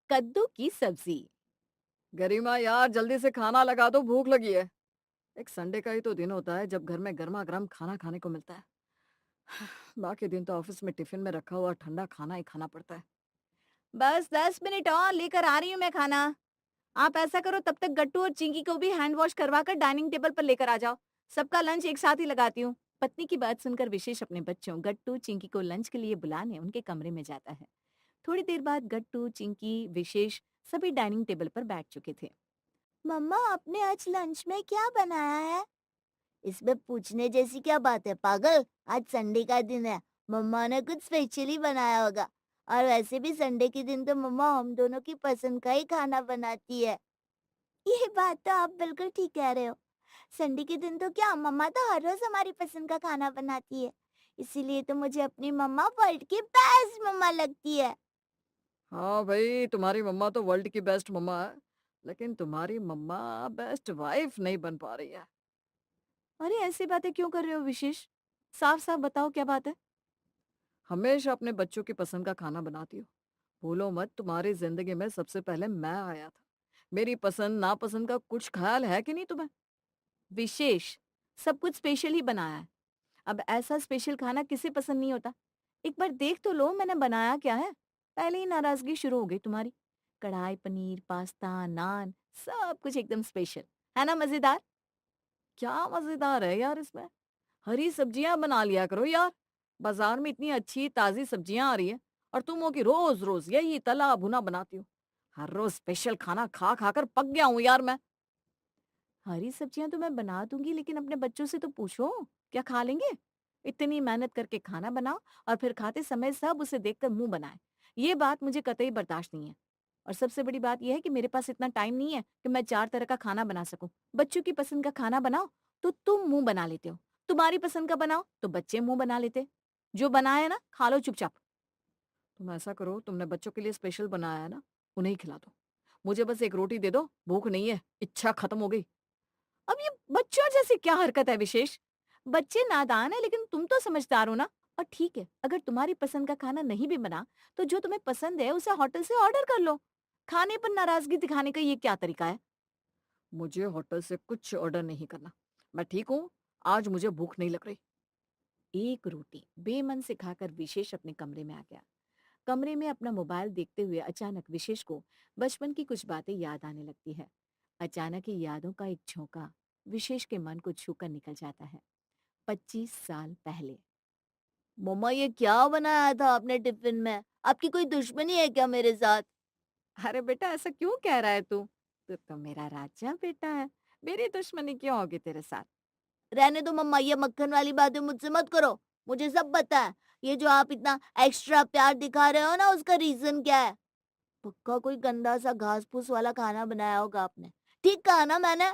कद्दू की सब्जी। गरिमा यार जल्दी से खाना लगा दो, भूख लगी है। एक संडे का ही तो दिन होता है जब घर में गर्मा गर्म खाना खाने को मिलता है। बाकी दिन तो ऑफिस में टिफिन में रखा हुआ ठंडा खाना ही खाना पड़ता है। बस 10 मिनट और लेकर आ रही हूँ मैं खाना। आप ऐसा करो तब तक गट्टू और चिंकी को भी हैंड वॉश करवा कर डाइनिंग टेबल पर लेकर आ जाओ। सबका लंच एक साथ ही लगाती हूँ। पत्नी की बात सुनकर विशेष अपने बच्चों गट्टू चिंकी को लंच के लिए बुलाने उनके कमरे में जाता है। थोड़ी देर बाद गट्टू चिंकी विशेष सभी डाइनिंग टेबल पर बैठ चुके थे। मम्मा, आपने आज लंच में क्या बनाया है? इसमें पूछने जैसी क्या बात है पागल। आज संडे का दिन है। मम्मा ने कुछ स्पेशली बनाया होगा। और वैसे भी संडे के दिन तो मम्मा हम दोनों की पसंद का ही खाना बनाती है। ये बात तो आप बिल्कुल ठीक कह रहे हो। संडे के दिन तो क्या, मम्मा तो हर रोज हमारी पसंद का खाना बनाती है। इसीलिए तो मुझे अपनी मम्मा वर्ल्ड की बेस्ट मम्मा लगती है। हाँ भाई, तुम्हारी मम्मा तो वर्ल्ड की बेस्ट मम्मा है, लेकिन तुम्हारी मम्मा बेस्ट वाइफ नहीं बन पा रही है। अरे ऐसी बातें क्यों कर रहे हो विशेष? साफ साफ बताओ क्या बात है। हमेशा अपने बच्चों की पसंद का खाना बनाती हो। भूलो मत, तुम्हारी जिंदगी में सबसे पहले मैं आया था। मेरी पसंद नापसंद का कुछ ख्याल है कि नहीं तुम्हें? विशेष सब कुछ स्पेशल ही बनाया है। अब ऐसा स्पेशल खाना किसे पसंद नहीं होता। एक बार देख तो लो मैंने बनाया क्या है। पहले ही नाराजगी शुरू हो गई तुम्हारी। कढ़ाई पनीर पास्ता नान सब कुछ एकदम स्पेशल। है ना मजेदार? क्या मजेदार है यार इसमें? हरी सब्जियां बना लिया करो यार। बाजार में इतनी अच्छी ताजी सब्जियां आ रही है, और तुम हो कि रोज रोज यही तला भुना बनाती हो। हर रोज स्पेशल खाना खा खा कर पक गया हूं यार मैं। हरी सब्जियां तो मैं बना दूंगी लेकिन अपने बच्चों से तो पूछो क्या खा लेंगे। इतनी मेहनत करके खाना बनाओ और फिर खाते समय सब उसे देखकर मुंह बनाए। ये बात मुझे कतई बर्दाश्त नहीं है। और सबसे बड़ी बात यह है कि मेरे पास इतना टाइम नहीं है कि मैं 4 तरह का खाना बना सकूं। बच्चों की पसंद का खाना बनाओ तो तुम मुंह बना लेते हो। तुम्हारी पसंद का बनाओ तो बच्चे मुंह बना लेते। जो बनाया ना खा लो चुपचाप। तुम ऐसा करो, तुमने बच्चों के लिए स्पेशल बनाया है ना, उन्हें ही खिला दो। मुझे बस एक रोटी दे दो, भूख नहीं है, इच्छा खत्म हो गई। अब ये बच्चों जैसी क्या हरकत है विशेष? बच्चे नादान है लेकिन तुम तो समझदार हो ना। और ठीक है अगर तुम्हारी पसंद का खाना नहीं भी बना तो जो तुम्हें पसंद है उसे होटल से ऑर्डर कर लो। खाने पर नाराजगी दिखाने का ये क्या तरीका है? मुझे होटल से कुछ ऑर्डर नहीं करना। मैं ठीक हूँ, आज मुझे भूख नहीं लग रही। एक रोटी बेमन से खाकर विशेष अपने कमरे में आ गया। कमरे में अपना मोबाइल देखते हुए अचानक विशेष को बचपन की कुछ बातें याद आने लगती है। अचानक ही यादों का एक झोंका विशेष के मन को छूकर निकल जाता है। 25 साल पहले। मम्मा, ये क्या बनाया था आपने टिफिन में? आपकी कोई दुश्मनी है क्या मेरे साथ? अरे बेटा ऐसा क्यों कह रहा है तू तो मेरा राजा बेटा है। मेरी दुश्मनी क्यों होगी तेरे साथ? रहने दो मम्मा, ये मक्खन वाली बातें मुझसे मत करो। मुझे सब पता है। ये जो आप इतना एक्स्ट्रा प्यार दिखा रहे हो ना, उसका रीजन क्या है? पक्का कोई गंदा सा घास फूस वाला खाना बनाया होगा आपने। ठीक कहा ना मैंने?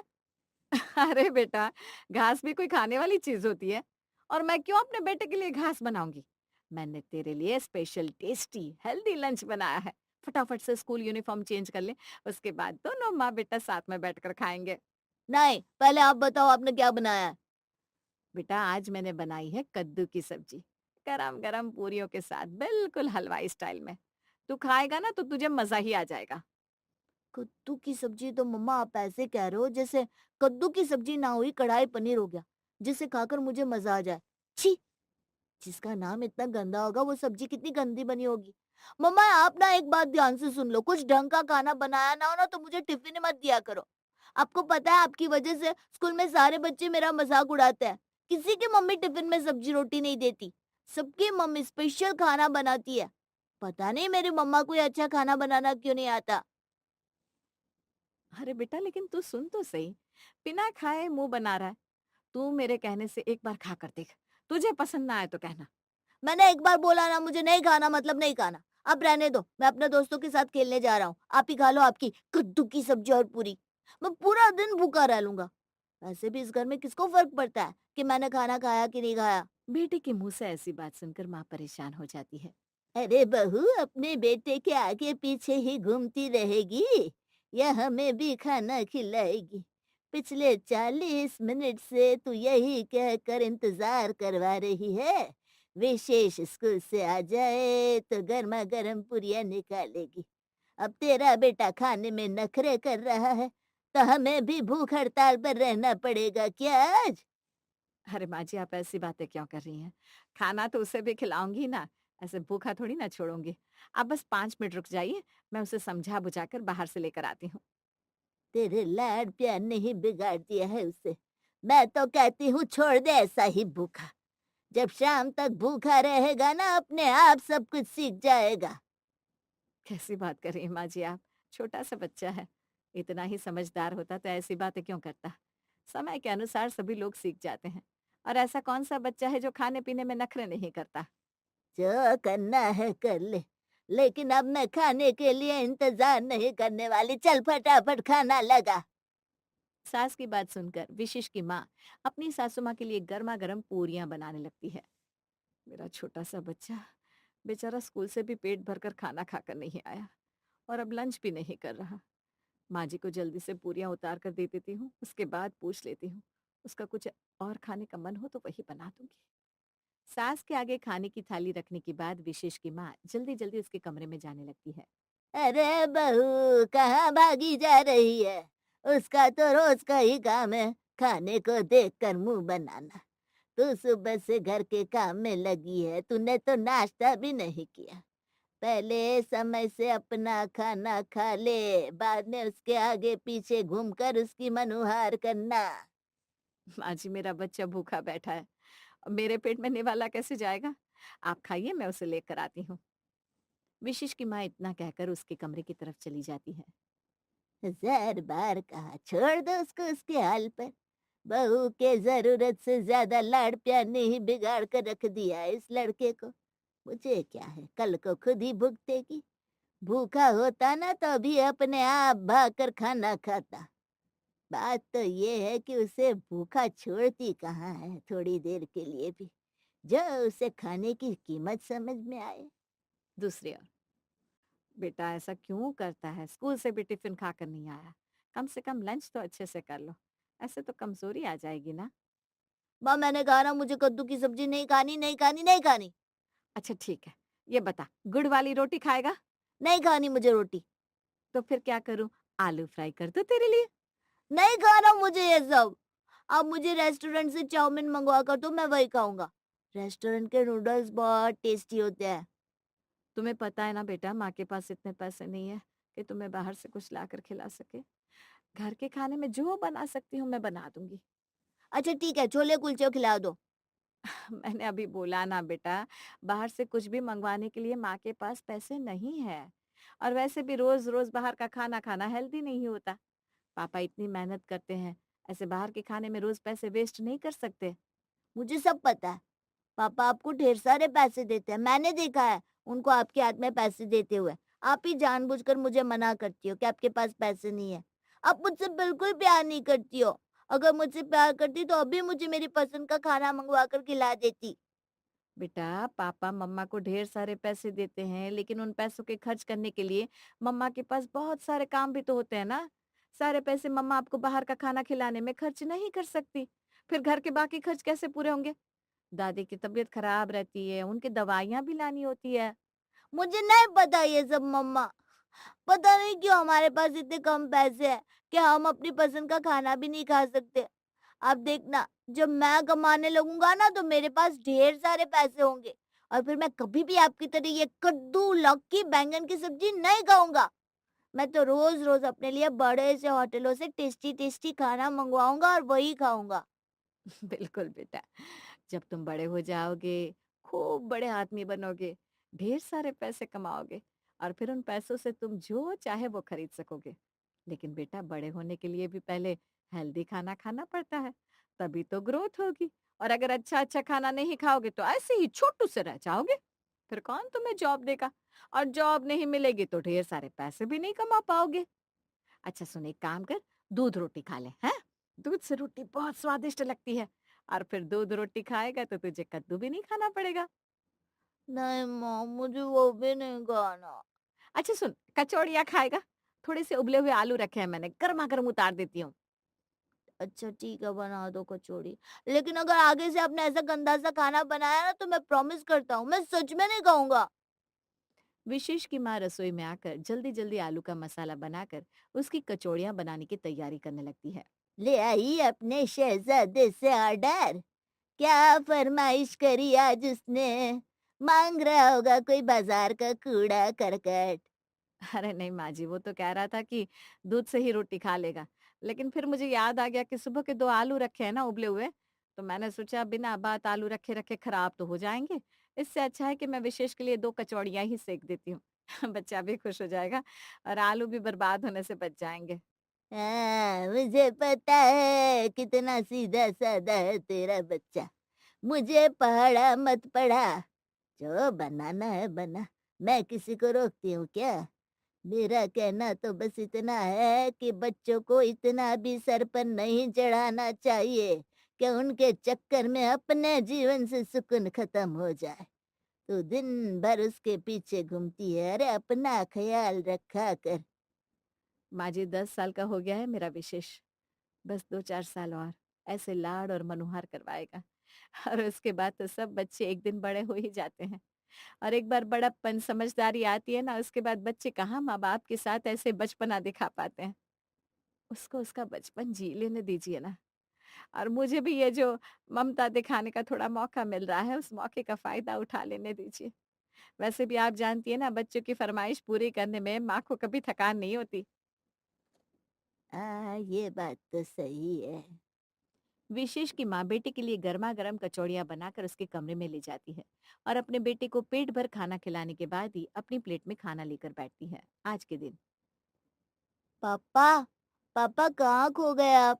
अरे बेटा घास भी कोई खाने वाली चीज होती है। और मैं क्यों अपने बेटे के लिए घास बनाऊंगी? मैंने तेरे लिए स्पेशल टेस्टी हेल्दी लंच बनाया है। फटाफट से स्कूल यूनिफॉर्म चेंज कर ले। उसके बाद दोनों माँ बेटा साथ में बैठकर खाएंगे। नहीं, पहले आप बताओ आपने क्या बनाया है? बेटा आज मैंने बनाई है कद्दू की सब्जी। गरम गरम पूरियों के साथ बिल्कुल हलवाई स्टाइल में। तू खाएगा ना तो तुझे मजा ही आ जाएगा। कद्दू की सब्जी तो मम्मा आप ऐसे कह रहे हो जैसे कद्दू की सब्जी ना हुई कढ़ाई पनीर हो गया, जिसे खाकर मुझे मजा आ जाए। छी! जिसका नाम इतना गंदा होगा वो सब्जी कितनी गंदी बनी होगी। मम्मा, आप ना एक बात ध्यान से सुन लो, कुछ ढंग का खाना बनाया ना हो ना तो मुझे टिफिन मत दिया करो। आपको पता है आपकी वजह से स्कूल में सारे बच्चे मेरा मजाक उड़ाते हैं। किसी की मम्मी टिफिन में सब्जी रोटी नहीं देती। सबकी मम्मी स्पेशल खाना बनाती है। पता नहीं मेरी मम्मा को ये अच्छा खाना बनाना क्यों नहीं आता। अरे बेटा लेकिन तू सुन तो सही। बिना खाए मुंह बना रहा है। तू मेरे कहने से एक बार खा कर देख। तुझे पसंद ना आए तो कहना। मैंने एक बार बोला ना, मुझे नहीं खाना मतलब नहीं खाना। अब रहने दो, मैं अपने दोस्तों के साथ खेलने जा रहा हूँ। आप ही खा लो आपकी कद्दू की सब्जी और पूरी। मैं पूरा दिन भूखा रह लूंगा। वैसे भी इस घर में किसको फर्क पड़ता है कि मैंने खाना खाया कि नहीं खाया? बेटे के मुंह से ऐसी बात सुनकर माँ परेशान हो जाती है। अरे बहू, अपने बेटे के आगे पीछे ही घूमती रहेगी या हमें भी खाना खिलाएगी? पिछले 40 मिनट से तू यही कहकर इंतजार करवा रही है। विशेष स्कूल से आ जाए तो गर्मा गर्म पुरिया निकालेगी। अब तेरा बेटा खाने में नखरे कर रहा है, तो हमें भी भूख हड़ताल पर रहना पड़ेगा क्या आज? अरे माँ जी, आप ऐसी बातें क्यों कर रही हैं? खाना तो उसे भी खिलाऊँगी ना, ऐसे भूखा थोड़ी ना छोड़ूँगी। आप बस 5 मिनट रुक जाइए, मैं उसे समझा-बुझा कर बाहर से लेकर आती हूँ। तेरे लाड प्यार ने ही बिगाड़ दिया है उसे। मैं तो कहती हूँ छोड़ दे ऐसा ही भूखा। जब शाम तक भूखा रहेगा ना अपने आप सब कुछ सीख जाएगा। कैसी बात कर रही हैं माँ जी आप? छोटा-सा बच्चा है, इतना ही समझदार होता तो ऐसी बातें क्यों करता? समय के अनुसार सभी लोग सीख जाते हैं और ऐसा कौन-सा बच्चा है जो खाने-पीने में नखरे नहीं करता? जो करना है कर ले, लेकिन अब मैं खाने के लिए इंतजार नहीं करने वाली। चल फटाफट खाना लगा। सास की बात सुनकर विशिष्ट की माँ अपनी सासू माँ के लिए गर्मा-गर्म पूरियाँ बनाने लगती है। मेरा छोटा-सा बच्चा बेचारा स्कूल से भी पेट भरकर खाना खाकर नहीं आया और अब लंच भी नहीं कर रहा। माँ जी को जल्दी से पूरियाँ उतार कर दे देती हूँ, उसके बाद पूछ लेती हूँ। उसका कुछ और खाने का मन हो तो वही बना दूँगी। सास के आगे खाने की थाली रखने के बाद विशेष की माँ जल्दी-जल्दी उसके कमरे में जाने लगती है। अरे बहू कहाँ भागी जा रही है? उसका तो रोज का ही काम है खाने को देखकर मुंह बनाना। तू सुबह से घर के काम में लगी है, तूने तो नाश्ता भी नहीं किया। पहले समय से अपना खाना खा ले, बाद में उसके आगे पीछे घूमकर उसकी मनुहार करना। माँ जी, मेरा बच्चा भूखा बैठा है। अब मेरे पेट में निवाला कैसे जाएगा? आप खाइए, मैं उसे लेकर आती हूँ। विशिष्ट की माँ इतना कहकर उसके कमरे की तरफ चली जाती है। 1000 बार कहा छोड़ दो उसको उसके हाल पर। बहू के जरूरत से ज्यादा लाड़ प्यार ने ही बिगाड़ कर रख दिया है इस लड़के को। मुझे क्या है, कल को खुद ही भुगतेगी। भूखा होता ना तो अभी अपने आप भाग कर खाना खाता। बात तो ये है कि उसे भूखा छोड़ती कहाँ है थोड़ी देर के लिए भी, जो उसे खाने की कीमत समझ में आए। दूसरी ओर, बेटा ऐसा क्यों करता है? स्कूल से भी टिफिन खाकर नहीं आया। कम से कम लंच तो अच्छे से कर लो। ऐसे तो कमजोरी आ जाएगी ना। माँ मैंने कहा ना मुझे कद्दू की सब्जी नहीं खानी, नहीं खानी, नहीं खानी। अच्छा ठीक है, ये बता, गुड़ वाली रोटी खाएगा? नहीं खानी मुझे रोटी। तो फिर क्या करूँ? आलू फ्राई कर दूँ तेरे लिए? नहीं खाना मुझे ये सब। आप मुझे रेस्टोरेंट से चाउमीन मंगवा कर दो, मैं वही खाऊंगा। रेस्टोरेंट के नूडल्स बहुत टेस्टी होते हैं। तुम्हें पता है ना बेटा, माँ के पास इतने पैसे नहीं है कि तुम्हें बाहर से कुछ लाकर खिला सके। घर के खाने में जो बना सकती हूँ मैं बना दूंगी। अच्छा ठीक है, छोले कुलचे खिला दो। मैंने अभी बोला ना बेटा, बाहर से कुछ भी मंगवाने के लिए माँ के पास पैसे नहीं है। और वैसे भी रोज रोज बाहर का खाना खाना हेल्दी नहीं होता। पापा इतनी मेहनत करते हैं, ऐसे बाहर के खाने में रोज पैसे वेस्ट नहीं कर सकते। मुझे सब पता है। पापा आपको ढेर सारे पैसे देते हैं, मैंने देखा है उनको आपके हाथ में पैसे देते हुए। आप ही जानबूझकर मुझे मना करती हो कि आपके पास पैसे नहीं है। आप मुझसे बिल्कुल प्यार नहीं करती हो। अगर मुझसे प्यार करती तो अभी मुझे मेरी पसंद का खाना मंगवा कर खिला देती। बेटा, पापा मम्मा को ढेर सारे पैसे देते हैं, लेकिन उन पैसों के खर्च करने के लिए मम्मा के पास बहुत सारे काम भी तो होते हैं ना। सारे पैसे मम्मा आपको बाहर का खाना खिलाने में खर्च नहीं कर सकती। फिर घर के बाकी खर्च कैसे पूरे होंगे? दादी की तबीयत खराब रहती है, उनकी दवाइयाँ भी लानी होती है। मुझे नहीं पता ये सब मम्मा। पता नहीं क्यों हमारे पास इतने कम पैसे हैं कि हम अपनी पसंद का खाना भी नहीं खा सकते। अब देखना, जब मैं कमाने लगूंगा ना तो मेरे पास ढेर सारे पैसे होंगे और फिर मैं कभी भी आपकी तरह ये कद्दू, लौकी, बैंगन की सब्जी नहीं खाऊंगा। मैं तो रोज रोज अपने लिए बड़े से होटलों से टेस्टी टेस्टी खाना मंगवाऊंगा और वही खाऊंगा। बिल्कुल बेटा, जब तुम बड़े हो जाओगे, खूब बड़े आदमी बनोगे, ढेर सारे पैसे कमाओगे और फिर उन पैसों से तुम जो चाहे वो खरीद सकोगे। लेकिन बेटा, बड़े होने के लिए भी पहले हेल्दी खाना खाना पड़ता है, तभी तो ग्रोथ होगी। और अगर अच्छा-अच्छा खाना नहीं खाओगे तो ऐसे ही छोटू से रह जाओगे। फिर कौन तुम्हें जॉब देगा? और जॉब नहीं मिलेगी तो ढेर सारे पैसे भी नहीं कमा पाओगे। अच्छा सुन, एक काम कर, दूध रोटी खा ले, हैं? दूध से रोटी बहुत स्वादिष्ट लगती है और फिर दूध रोटी खाएगा तो तुझे कद्दू भी नहीं खाना पड़ेगा। नहीं माँ, मुझे वो भी नहीं खाना। अच्छा सुन, कचौड़ियाँ खाएगा? थोड़े से उबले हुए आलू रखे हैं मैंने, गरमा-गरम उतार देती हूँ। अच्छा ठीक है, बना दो कचौड़ी। लेकिन अगर आगे से आपने ऐसा गंदा सा खाना बनाया ना तो मैं प्रॉमिस करता हूँ मैं सच में नहीं खाऊंगा। विशेष की माँ रसोई में आकर जल्दी जल्दी आलू का मसाला बनाकर उसकी कचौड़ियाँ बनाने की तैयारी करने लगती है। ले आई अपने शहजादे से ऑर्डर। क्या फरमाइश करी आज उसने? मांग रहा होगा कोई बाजार का कूड़ा करकट। अरे नहीं माँ जी, वो तो कह रहा था कि दूध से ही रोटी खा लेगा। लेकिन फिर मुझे याद आ गया कि सुबह के 2 आलू रखे हैं ना उबले हुए, तो मैंने सोचा बिना बात आलू रखे-रखे खराब तो हो जाएँगे। इससे अच्छा है कि मैं विशेष के लिए 2 कचौड़ियाँ ही सेंक देती हूँ। बच्चा भी खुश हो जाएगा और आलू भी बर्बाद होने से बच जाएँगे। हाँ, मुझे पता है कितना सीधा साधा है तेरा बच्चा। मुझे पहाड़ा मत पढ़ा। जो बनाना है बना। मैं किसी को रोकती हूँ क्या? मेरा कहना तो बस इतना है कि बच्चों को इतना भी सर पर नहीं चढ़ाना चाहिए कि उनके चक्कर में अपने जीवन से सुकून खत्म हो जाए। तो दिन भर उसके पीछे घूमती है। अरे अपना ख्याल रखा कर। माँ जी 10 साल का हो गया है मेरा विशेष। बस 2-4 साल और ऐसे लाड और मनुहार करवाएगा। और उसके बाद तो सब बच्चे एक दिन बड़े हो ही जाते हैं। और एक बार बड़प्पन समझदारी आती है ना, उसके बाद बच्चे कहाँ माँ-बाप के साथ ऐसे बचपना दिखा पाते हैं। उसको उसका बचपन जी लेने दीजिए ना। और मुझे भी ये जो ममता दिखाने का थोड़ा मौका मिल रहा है, उस मौके का फ़ायदा उठा लेने दीजिए। वैसे भी आप जानती हैं ना, बच्चों की फ़रमाइश पूरी करने में माँ को कभी थकान नहीं होती। ये बात तो सही है। विशेष की माँ बेटे के लिए गरमा-गरम कचौड़ियाँ बनाकर उसके कमरे में ले जाती है और अपने बेटे को पेट भर खाना खिलाने के बाद ही अपनी प्लेट में खाना लेकर बैठती है। आज के दिन पापा, पापा कहाँ खो गए आप?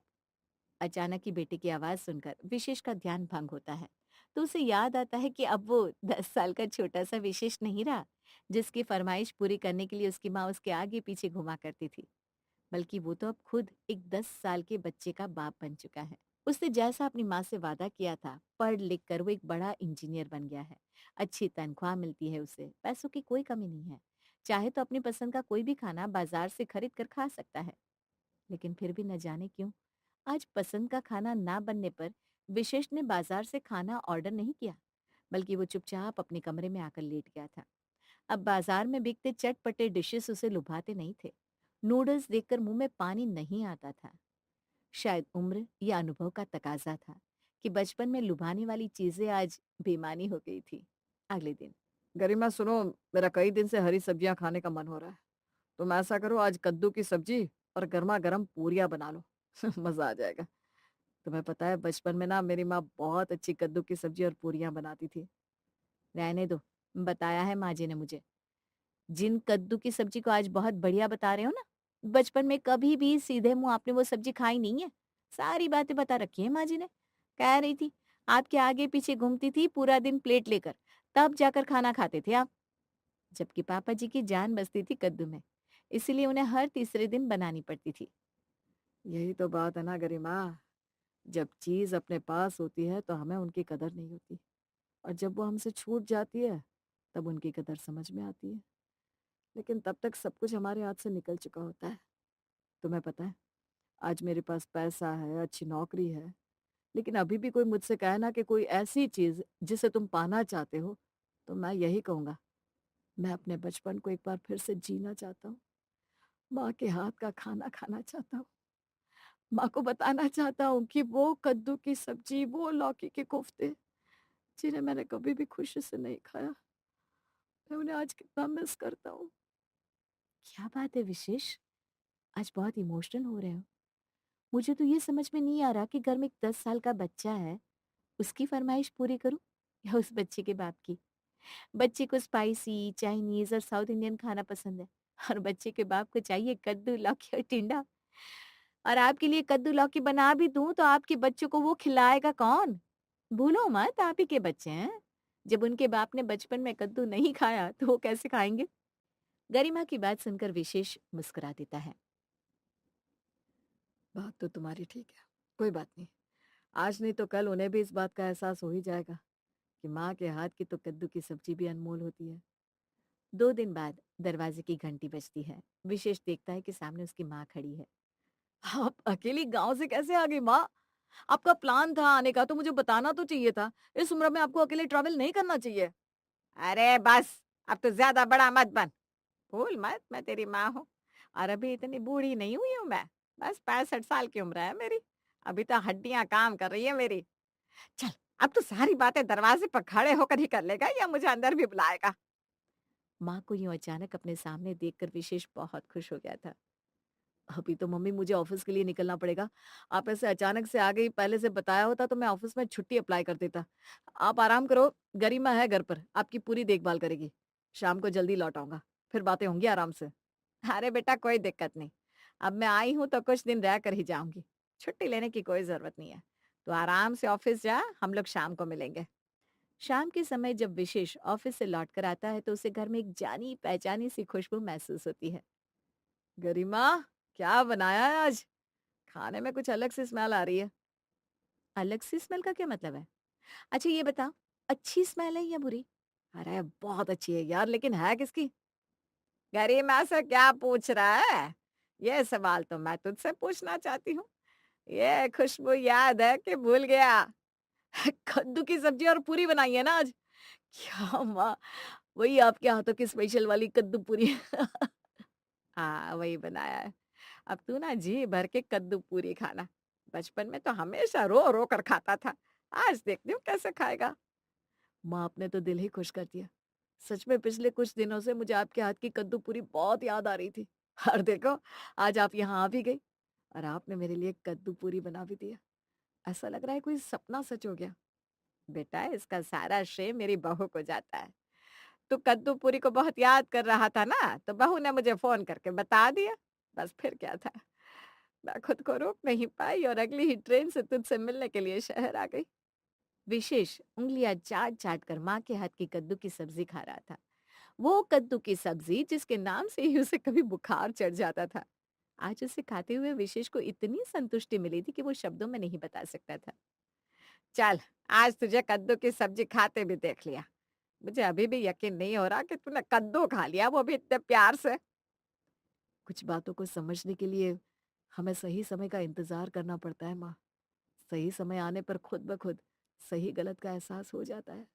अचानक ही बेटे की आवाज सुनकर विशेष का ध्यान भंग होता है। तो उसे याद आता है कि अब वो 10 साल का छोटा सा विशेष नहीं रहा, जिसकी फरमाइश पूरी करने के लिए उसकी माँ उसके आगे पीछे घुमा करती थी। बल्कि वो तो अब खुद एक 10 साल के बच्चे का बाप बन चुका है। उसने जैसा अपनी माँ से वादा किया था, पढ़ लिख कर वो एक बड़ा इंजीनियर बन गया है। अच्छी तनख्वाह मिलती है उसे, पैसों की कोई कमी नहीं है। चाहे तो अपनी पसंद का कोई भी खाना बाजार से खरीद कर खा सकता है। लेकिन फिर भी न जाने क्यों आज पसंद का खाना ना बनने पर विशेष ने बाजार से खाना ऑर्डर नहीं किया, बल्कि वो चुपचाप अपने कमरे में आकर लेट गया था। अब बाजार में बिकते चटपटे डिशेस उसे लुभाते नहीं थे। नूडल्स देखकर मुंह में पानी नहीं आता था। शायद उम्र या अनुभव का तकाजा था कि बचपन में लुभाने वाली चीजें आज बेमानी हो गई थी। अगले दिन गरिमा सुनो, मेरा कई दिन से हरी सब्जियां खाने का मन हो रहा है। तुम ऐसा करो, आज कद्दू की सब्जी और गर्मा गर्म पूरियां बना लो। मजा आ जाएगा। तुम्हें पता है बचपन में ना मेरी माँ बहुत अच्छी कद्दू की सब्जी और पूरियां बनाती थी। रहने दो, बताया है माँ जी ने मुझे। जिन कद्दू की सब्जी को आज बहुत बढ़िया बता रहे हो ना, बचपन में कभी भी सीधे मुंह आपने वो सब्जी खाई नहीं है। सारी बातें बता रखी है माँ जी ने। कह रही थी आपके आगे पीछे घूमती थी पूरा दिन प्लेट लेकर, तब जाकर खाना खाते थे आप। जबकि पापा जी की जान बसती थी कद्दू में, इसीलिए उन्हें हर तीसरे दिन बनानी पड़ती थी। यही तो बात है ना गरिमा, जब चीज अपने पास होती है तो हमें उनकी कदर नहीं होती, और जब वो हमसे छूट जाती है तब उनकी कदर समझ में आती है। लेकिन तब तक सब कुछ हमारे हाथ से निकल चुका होता है। तुम्हें पता है, आज मेरे पास पैसा है, अच्छी नौकरी है, लेकिन अभी भी कोई मुझसे कहे ना कि कोई ऐसी चीज जिसे तुम पाना चाहते हो, तो मैं यही कहूंगा, मैं अपने बचपन को एक बार फिर से जीना चाहता हूँ। माँ के हाथ का खाना खाना चाहता हूँ। माँ को बताना चाहता हूँ कि वो कद्दू की सब्जी, वो लौकी के कोफ्ते, जिन्हें मैंने कभी भी खुशी से नहीं खाया, मैं उन्हें आज कितना मिस करता हूँ। क्या बात है विशेष, आज बहुत इमोशनल हो रहे हो। मुझे तो ये समझ में नहीं आ रहा कि घर में एक 10 साल का बच्चा है, उसकी फरमाइश पूरी करूं या उस बच्चे के बाप की। बच्चे को स्पाइसी, चाइनीज और साउथ इंडियन खाना पसंद है, और बच्चे के बाप को चाहिए कद्दू, लौकी और टिंडा। और आपके लिए कद्दू लौकी बना भी दूं तो आपके बच्चों को वो खिलाएगा कौन? भूलो मत, आप ही के बच्चे हैं। जब उनके बाप ने बचपन में कद्दू नहीं खाया तो वो कैसे खाएंगे? गरिमा की बात सुनकर विशेष मुस्कुरा देता है। बात तो तुम्हारी ठीक है, कोई बात नहीं। आज नहीं तो कल उन्हें भी इस बात का एहसास हो ही जाएगा कि माँ के हाथ की तो कद्दू की सब्जी भी अनमोल होती है। 2 दिन बाद दरवाजे की घंटी बजती है। विशेष देखता है कि सामने उसकी माँ खड़ी है। आप अकेली गांव से कैसे आ गई माँ? आपका प्लान था आने का तो मुझे बताना तो चाहिए था। इस उम्र में आपको अकेले ट्रैवल नहीं करना चाहिए। अरे बस, अब तो ज्यादा बड़ा मत बन। भूल मत मैं तेरी माँ हूँ और अभी इतनी बूढ़ी नहीं हुई हूँ मैं। बस 65 साल की उम्र है मेरी। अभी तो हड्डियां काम कर रही है मेरी। चल, अब तो सारी बातें दरवाजे पर खड़े होकर ही कर लेगा या मुझे अंदर भी बुलाएगा? माँ को यूं अचानक अपने सामने देखकर विशेष बहुत खुश हो गया था। अभी तो मम्मी मुझे ऑफिस के लिए निकलना पड़ेगा। आप ऐसे अचानक से आ गई, पहले से बताया होता तो मैं ऑफिस में छुट्टी अप्लाई कर देता। आप आराम करो, गरिमा है घर पर, आपकी पूरी देखभाल करेगी। शाम को जल्दी लौट आऊँगा, फिर बातें होंगी आराम से। अरे बेटा कोई दिक्कत नहीं। अब मैं आई हूँ तो कुछ दिन रह कर ही जाऊंगी। छुट्टी लेने की कोई जरूरत नहीं है। तो आराम से ऑफिस जा, हम लोग शाम को मिलेंगे। शाम के समय जब विशेष ऑफिस से लौट कर आता है तो उसे घर में एक जानी-पहचानी सी खुशबू महसूस होती है। गरिमा, क्या बनाया है आज? खाने में कुछ अलग सी स्मेल आ रही है। अलग सी स्मेल का क्या मतलब है? अच्छा ये बता, अच्छी स्मेल है या बुरी? अरे बहुत अच्छी है यार, लेकिन है किसकी? गरिमा से क्या पूछ रहा है? ये सवाल तो मैं तुझसे पूछना चाहती हूँ। ये खुशबू याद है कि भूल गया? कद्दू की सब्जी और पूरी बनाई है ना आज? क्या माँ, वही आपके हाथों की स्पेशल वाली कद्दू पूरी। हाँ, वही बनाया है। अब तू ना जी भर के कद्दू पूरी खाना। बचपन में तो हमेशा रो रो कर खाता था। आज देखती हूँ कैसे खाएगा। माँ आपने तो दिल ही खुश कर दिया। सच में पिछले कुछ दिनों से मुझे आपके हाथ की कद्दू पूरी बहुत याद आ रही थी। और देखो, आज आप यहाँ आ भी गई और आपने मेरे लिए कद्दू पूरी बना भी दिया। ऐसा लग रहा है कोई सपना सच हो गया। बेटा इसका सारा श्रेय मेरी बहू को जाता है। तू कद्दू पूरी को बहुत याद कर रहा था ना, तो बहू ने मुझे फोन करके बता दिया। बस फिर क्या था। मैं खुद को रोक नहीं पाई और अगली ही ट्रेन से तुझसे मिलने के लिए शहर आ गई। विशेष उंगलियां चाट चाट कर माँ के हाथ की कद्दू की सब्जी खा रहा था। वो कद्दू की सब्जी जिसके नाम से ही उसे कभी बुखार चढ़ जाता था। आज उसे खाते हुए विशेष को इतनी संतुष्टि मिली थी कि वो शब्दों में नहीं बता सकता था। चल, आज तुझे कद्दू की सब्जी खाते भी देख लिया। मुझे अभी भी यकीन नहीं हो रहा कि तूने कद्दू खा लिया, वो भी इतने प्यार से। कुछ बातों को समझने के लिए हमें सही समय का इंतजार करना पड़ता है माँ। सही समय आने पर खुद ब खुद सही गलत का एहसास हो जाता है।